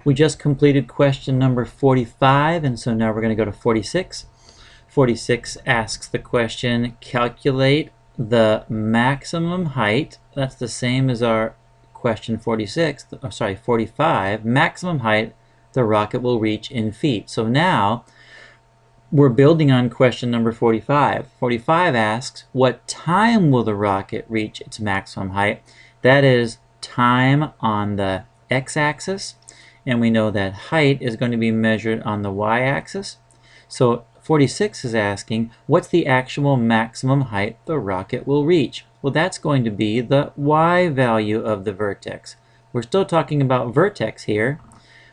We just completed question number 45, and so now we're going to go to 46. 46 asks the question, calculate the maximum height. That's the same as our question 46, sorry, 45, maximum height the rocket will reach in feet. So now we're building on question number 45. 45 asks, what time will the rocket reach its maximum height? That is time on the x-axis, and we know that height is going to be measured on the y-axis. So 46 is asking, what's the actual maximum height the rocket will reach? Well, that's going to be the y value of the vertex. We're still talking about vertex here,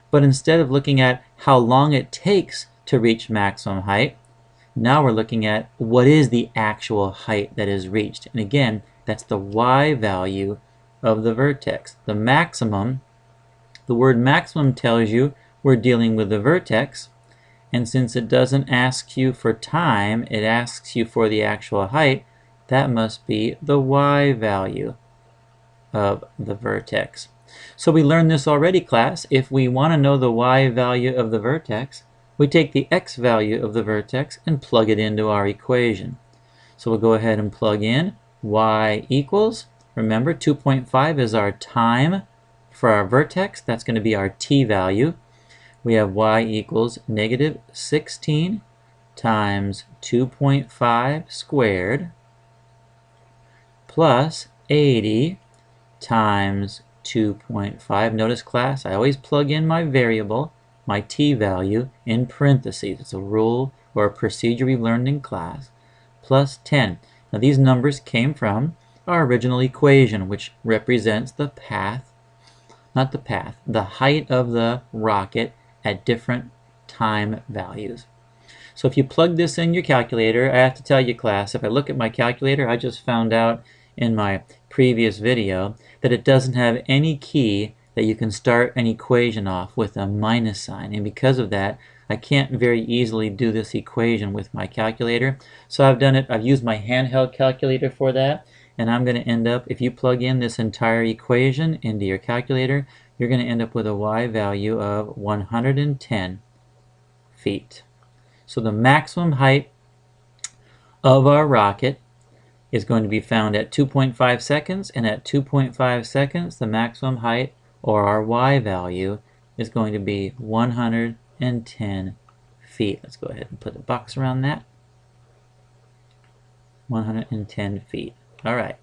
but instead of looking at how long it takes to reach maximum height, now we're looking at what is the actual height that is reached. And again, that's the y value of the vertex. The maximum, the word maximum tells you we're dealing with the vertex, and since it doesn't ask you for time, it asks you for the actual height, that must be the y value of the vertex. So we learned this already, class. If we want to know the y value of the vertex, we take the x value of the vertex and plug it into our equation. So we'll go ahead and plug in y equals, remember 2.5 is our time for our vertex, that's going to be our t value. We have y equals negative 16 times 2.5 squared plus 80 times 2.5. Notice, class, I always plug in my variable, my t value, in parentheses. It's a rule or a procedure we learned in class, plus 10. Now these numbers came from our original equation, which represents the path, not the path, the height of the rocket at different time values. So if you plug this in your calculator, I have to tell you, class, if I look at my calculator, I just found out in my previous video that it doesn't have any key that you can start an equation off with a minus sign, and because of that I can't very easily do this equation with my calculator. So I've used my handheld calculator for that, and I'm going to end up, if you plug in this entire equation into your calculator, you're going to end up with a y value of 110 feet. So the maximum height of our rocket is going to be found at 2.5 seconds, and at 2.5 seconds the maximum height, or our y value, is going to be 110 feet. Let's go ahead and put a box around that. 110 feet. Alright,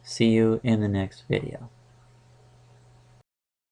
see you in the next video.